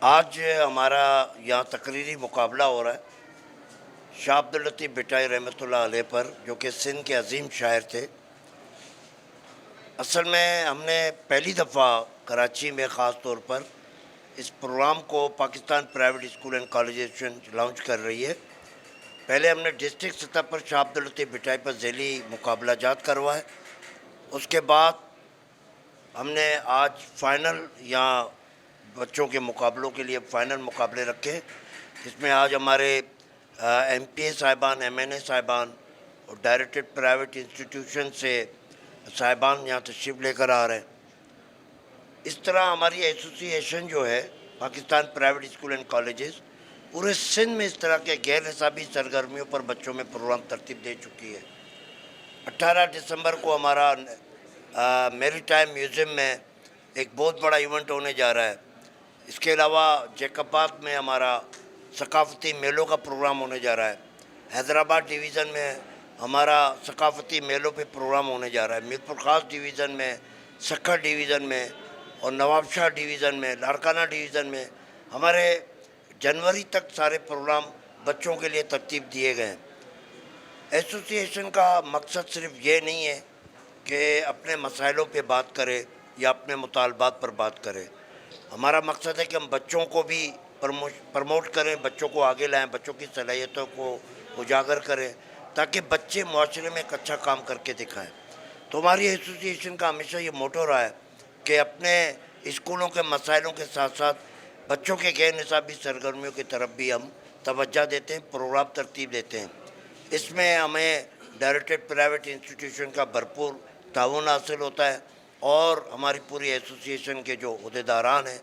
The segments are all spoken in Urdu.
آج ہمارا یہاں تقریری مقابلہ ہو رہا ہے شاہ عبداللطیف بھٹائی رحمۃ اللہ علیہ پر، جو کہ سندھ کے عظیم شاعر تھے۔ اصل میں ہم نے پہلی دفعہ کراچی میں خاص طور پر اس پروگرام کو پاکستان پرائیویٹ اسکول اینڈ کالجیشن لانچ کر رہی ہے۔ پہلے ہم نے ڈسٹرکٹ سطح پر شاہ عبداللطیف بھٹائی پر ذیلی مقابلہ جات کروائے۔ اس کے بعد ہم نے آج فائنل یہاں بچوں کے مقابلوں کے لیے فائنل مقابلے رکھے، جس میں آج ہمارے ایم پی اے صاحبان، ایم این اے صاحبان اور ڈائریکٹڈ پرائیویٹ انسٹیٹیوشن سے صاحبان یہاں تشریف لے کر آ رہے ہیں۔ اس طرح ہماری ایسوسی ایشن جو ہے Pakistan private school and colleges پورے سندھ میں اس طرح کے غیر نصابی سرگرمیوں پر بچوں میں پروگرام ترتیب دے چکی ہے۔ 18 دسمبر کو ہمارا میری ٹائم میوزیم میں ایک بہت بڑا ایونٹ ہونے جا رہا ہے۔ اس کے علاوہ جیکب آباد میں ہمارا ثقافتی میلوں کا پروگرام ہونے جا رہا ہے۔ حیدرآباد ڈویژن میں ہمارا ثقافتی میلوں پہ پروگرام ہونے جا رہا ہے۔ میرپور خاص ڈویژن میں، سکھر ڈویژن میں اور نواب شاہ ڈویژن میں، لاڑکانہ ڈویژن میں ہمارے جنوری تک سارے پروگرام بچوں کے لیے ترتیب دیے گئے ہیں۔ ایسوسی ایشن کا مقصد صرف یہ نہیں ہے کہ اپنے مسائلوں پہ بات کرے یا اپنے مطالبات پر بات کرے۔ ہمارا مقصد ہے کہ ہم بچوں کو بھی پرموٹ کریں، بچوں کو آگے لائیں، بچوں کی صلاحیتوں کو اجاگر کریں، تاکہ بچے معاشرے میں ایک اچھا کام کر کے دکھائیں۔ تو ہماری ایسوسی ایشن کا ہمیشہ یہ موٹو رہا ہے کہ اپنے اسکولوں کے مسائلوں کے ساتھ ساتھ بچوں کے غیر نصابی سرگرمیوں کی طرف بھی ہم توجہ دیتے ہیں، پروگرام ترتیب دیتے ہیں۔ اس میں ہمیں ڈائریکٹڈ پرائیویٹ انسٹیٹیوشن کا بھرپور تعاون حاصل ہوتا ہے، اور ہماری پوری ایسوسی ایشن کے جو عہدیداران ہیں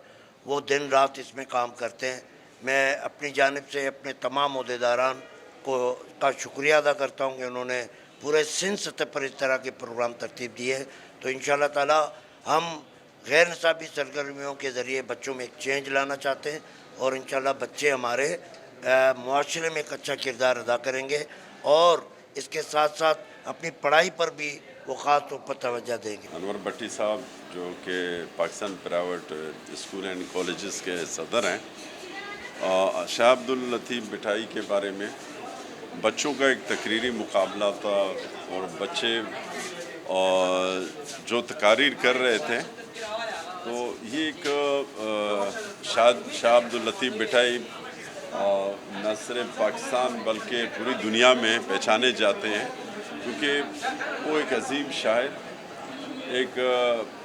وہ دن رات اس میں کام کرتے ہیں۔ میں اپنی جانب سے اپنے تمام عہدیداران کا شکریہ ادا کرتا ہوں کہ انہوں نے پورے سندھ سطح پر اس طرح کے پروگرام ترتیب دیے ہیں۔ تو انشاءاللہ تعالی ہم غیر نصابی سرگرمیوں کے ذریعے بچوں میں ایک چینج لانا چاہتے ہیں، اور انشاءاللہ بچے ہمارے معاشرے میں ایک اچھا کردار ادا کریں گے، اور اس کے ساتھ ساتھ اپنی پڑھائی پر بھی وہ خاص طور پر توجہ دیں گے۔ انور بھٹی صاحب جو کہ Pakistan private school and colleges کے صدر ہیں، شاہ عبداللطیف بھٹائی کے بارے میں بچوں کا ایک تقریری مقابلہ تھا، اور بچے جو تقاریر کر رہے تھے، تو یہ ایک شاہ عبداللطیف بھٹائی نہ صرف پاکستان بلکہ پوری دنیا میں پہچانے جاتے ہیں، کیونکہ وہ ایک عظیم شاعر، ایک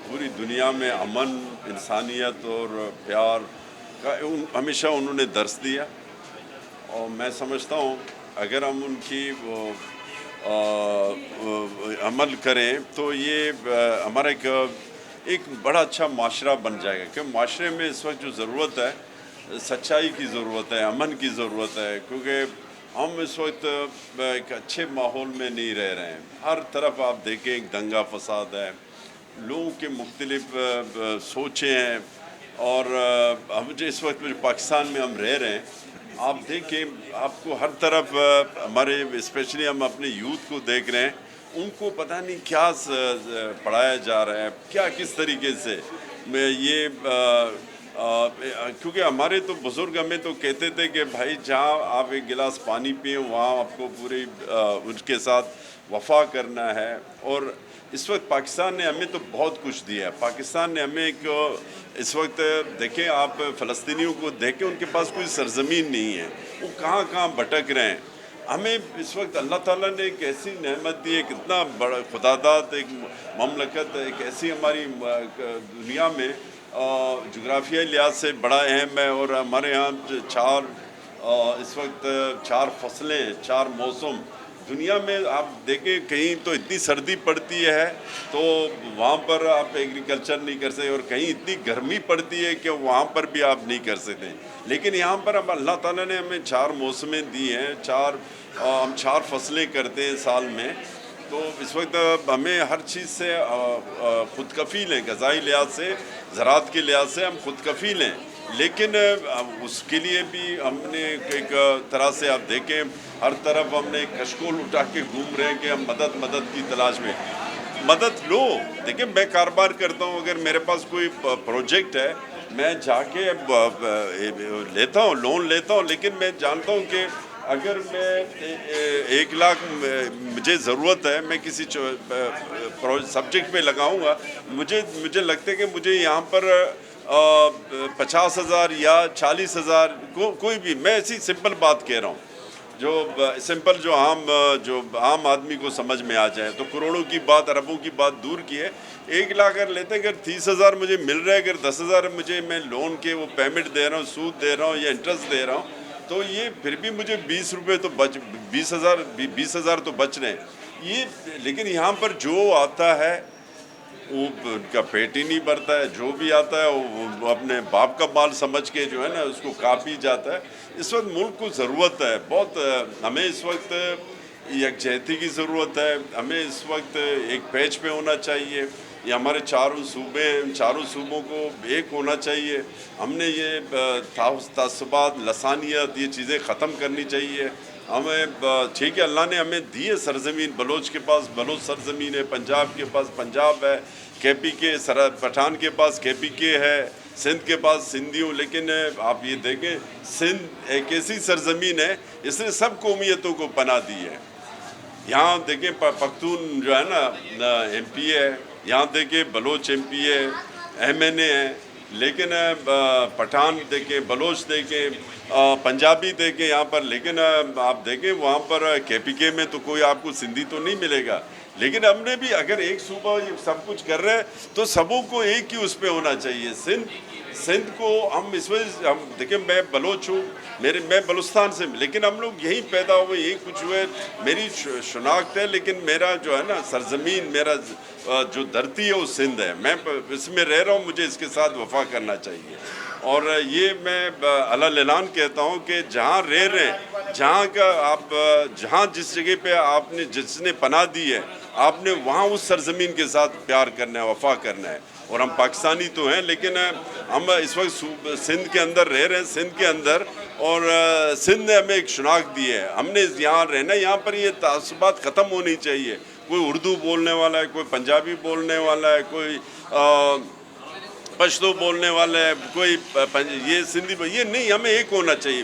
پوری دنیا میں امن، انسانیت اور پیار کا ہمیشہ انہوں نے درس دیا۔ اور میں سمجھتا ہوں اگر ہم ان کی عمل کریں تو یہ ہمارا ایک بڑا اچھا معاشرہ بن جائے گا، کہ معاشرے میں اس وقت جو ضرورت ہے سچائی کی ضرورت ہے، امن کی ضرورت ہے، کیونکہ ہم اس وقت ایک اچھے ماحول میں نہیں رہ رہے ہیں۔ ہر طرف آپ دیکھیں ایک دنگا فساد ہے، لوگوں کے مختلف سوچیں ہیں، اور ہم جو اس وقت پاکستان میں ہم رہ رہے ہیں، آپ دیکھیں آپ کو ہر طرف ہمارے اسپیشلی ہم اپنے یوتھ کو دیکھ رہے ہیں، ان کو پتہ نہیں کیا پڑھایا جا رہا ہے، کیا کس طریقے سے یہ کیونکہ ہمارے تو بزرگ ہمیں تو کہتے تھے کہ بھائی جہاں آپ ایک گلاس پانی پئیں وہاں آپ کو پوری ان کے ساتھ وفا کرنا ہے۔ اور اس وقت پاکستان نے ہمیں تو بہت کچھ دیا ہے۔ پاکستان نے ہمیں ایک اس وقت دیکھیں، آپ فلسطینیوں کو دیکھیں، ان کے پاس کوئی سرزمین نہیں ہے، وہ کہاں کہاں بھٹک رہے ہیں۔ ہمیں اس وقت اللہ تعالیٰ نے ایک ایسی نعمت دی، ایک اتنا بڑا خداداد ایک مملکت، ایک ایسی ہماری دنیا میں جغرافیائی لحاظ سے بڑا اہم ہے، اور ہمارے ہاں اس وقت 4 فصلیں ہیں، 4 موسم۔ دنیا میں آپ دیکھیں کہیں تو اتنی سردی پڑتی ہے تو وہاں پر آپ ایگریکلچر نہیں کر سکتے، اور کہیں اتنی گرمی پڑتی ہے کہ وہاں پر بھی آپ نہیں کر سکتے۔ لیکن یہاں پر اب اللہ تعالیٰ نے ہمیں 4 موسمیں دی ہیں، ہم 4 فصلیں کرتے ہیں سال میں، تو اس وقت ہمیں ہر چیز سے خود کفیل ہیں، غذائی لحاظ سے، زراعت کے لحاظ سے ہم خود کفیل ہیں۔ لیکن اس کے لیے بھی ہم نے ایک طرح سے آپ دیکھیں ہر طرف ہم نے کشکول اٹھا کے گھوم رہے ہیں کہ ہم مدد کی تلاش میں۔ مدد لو، دیکھیں میں کاروبار کرتا ہوں، اگر میرے پاس کوئی پروجیکٹ ہے میں جا کے لیتا ہوں لون لیتا ہوں، لیکن میں جانتا ہوں کہ اگر میں 1 لاکھ مجھے ضرورت ہے، میں کسی سبجیکٹ پہ لگاؤں گا، مجھے لگتا ہے کہ مجھے یہاں پر 50,000 یا 40,000 کوئی بھی، میں ایسی سمپل بات کہہ رہا ہوں جو سمپل جو عام آدمی کو سمجھ میں آ جائے، تو کروڑوں کی بات، اربوں کی بات دور کی ہے۔ 1 لاکھ اگر لیتے ہیں، اگر 30,000 مجھے مل رہا ہے، اگر 10,000 میں لون کے وہ پیمنٹ دے رہا ہوں، سود دے رہا ہوں یا انٹرسٹ دے رہا ہوں، تو یہ پھر بھی مجھے 20 روپے تو 20,000 تو بچ رہے ہیں یہ۔ لیکن یہاں پر جو آتا ہے وہ ان کا پیٹ ہی نہیں بھرتا ہے، جو بھی آتا ہے وہ اپنے باپ کا مال سمجھ کے جو ہے نا اس کو کاپی جاتا ہے۔ اس وقت ملک کو ضرورت ہے بہت، ہمیں اس وقت یکجہتی کی ضرورت ہے، ہمیں اس وقت ایک پیج پہ ہونا چاہیے۔ یہ ہمارے چاروں صوبے ہیں، ان چاروں صوبوں کو ایک ہونا چاہیے۔ ہم نے یہ تعصبات، لسانیت، یہ چیزیں ختم کرنی چاہیے۔ ہمیں ٹھیک ہے، اللہ نے ہمیں دی ہے سرزمین، بلوچ کے پاس بلوچ سرزمین ہے، پنجاب کے پاس پنجاب ہے، کے پی کے پٹھان کے پاس کے پی کے ہے، سندھ کے پاس سندھیوں، لیکن آپ یہ دیکھیں سندھ ایک ایسی سرزمین ہے اس نے سب قومیتوں کو پناہ دی ہے۔ یہاں دیکھیں پختون جو ہے نا ایم پی ہے، یہاں دیکھیں بلوچ ایم پی ہے، ایم این اے ہے، لیکن پٹھان دیکھیں، بلوچ دیکھیں، پنجابی دیکھیں یہاں پر، لیکن آپ دیکھیں وہاں پر کے پی کے میں تو کوئی آپ کو سندھی تو نہیں ملے گا۔ لیکن ہم نے بھی اگر ایک صوبہ یہ سب کچھ کر رہے ہیں تو سبوں کو ایک ہی اس پہ ہونا چاہیے۔ سندھ کو ہم اس وجہ ہم دیکھیں، میں بلوچ ہوں، میں بلوچستان سے، لیکن ہم لوگ یہیں پیدا ہوئے، یہیں کچھ ہوئے، میری شناخت ہے، لیکن میرا جو ہے نا سرزمین، میرا جو دھرتی ہے وہ سندھ ہے، میں اس میں رہ رہا ہوں، مجھے اس کے ساتھ وفا کرنا چاہیے۔ اور یہ میں علی اعلان کہتا ہوں کہ جہاں رہ رہے ہیں، جہاں کا آپ جہاں جس جگہ پہ آپ نے جس نے پناہ دی ہے، آپ نے وہاں اس سرزمین کے ساتھ پیار کرنا ہے، وفا کرنا ہے۔ اور ہم پاکستانی تو ہیں، لیکن ہم اس وقت سندھ کے اندر رہ رہے ہیں، سندھ کے اندر، اور سندھ نے ہمیں ایک شناخت دی ہے، ہم نے یہاں رہنا ہے۔ یہاں پر یہ تعصبات ختم ہونی چاہیے۔ کوئی اردو بولنے والا ہے، کوئی پنجابی بولنے والا ہے، کوئی پشتو بولنے والا ہے، کوئی یہ سندھی، یہ نہیں، ہمیں ایک ہونا چاہیے۔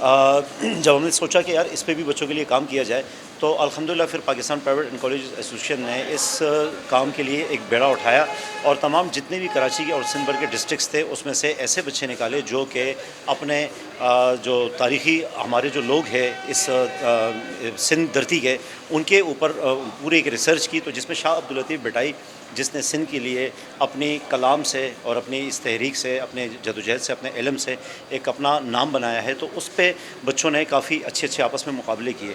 جب ہم نے سوچا کہ یار اس پہ بھی بچوں کے لیے کام کیا جائے تو الحمدللہ پھر Pakistan private and college association نے اس کام کے لیے ایک بیڑا اٹھایا اور تمام جتنے بھی کراچی کے اور سندھ بھر کے ڈسٹرکس تھے اس میں سے ایسے بچے نکالے جو کہ اپنے جو تاریخی ہمارے جو لوگ ہیں اس سندھ دھرتی کے ان کے اوپر پوری ایک ریسرچ کی، تو جس میں شاہ عبداللطیف بٹائی جس نے سندھ کے لیے اپنی کلام سے اور اپنی اس تحریک سے، اپنے جدوجہد سے، اپنے علم سے ایک اپنا نام بنایا ہے، تو اس پہ بچوں نے کافی اچھے آپس میں مقابلے کیے۔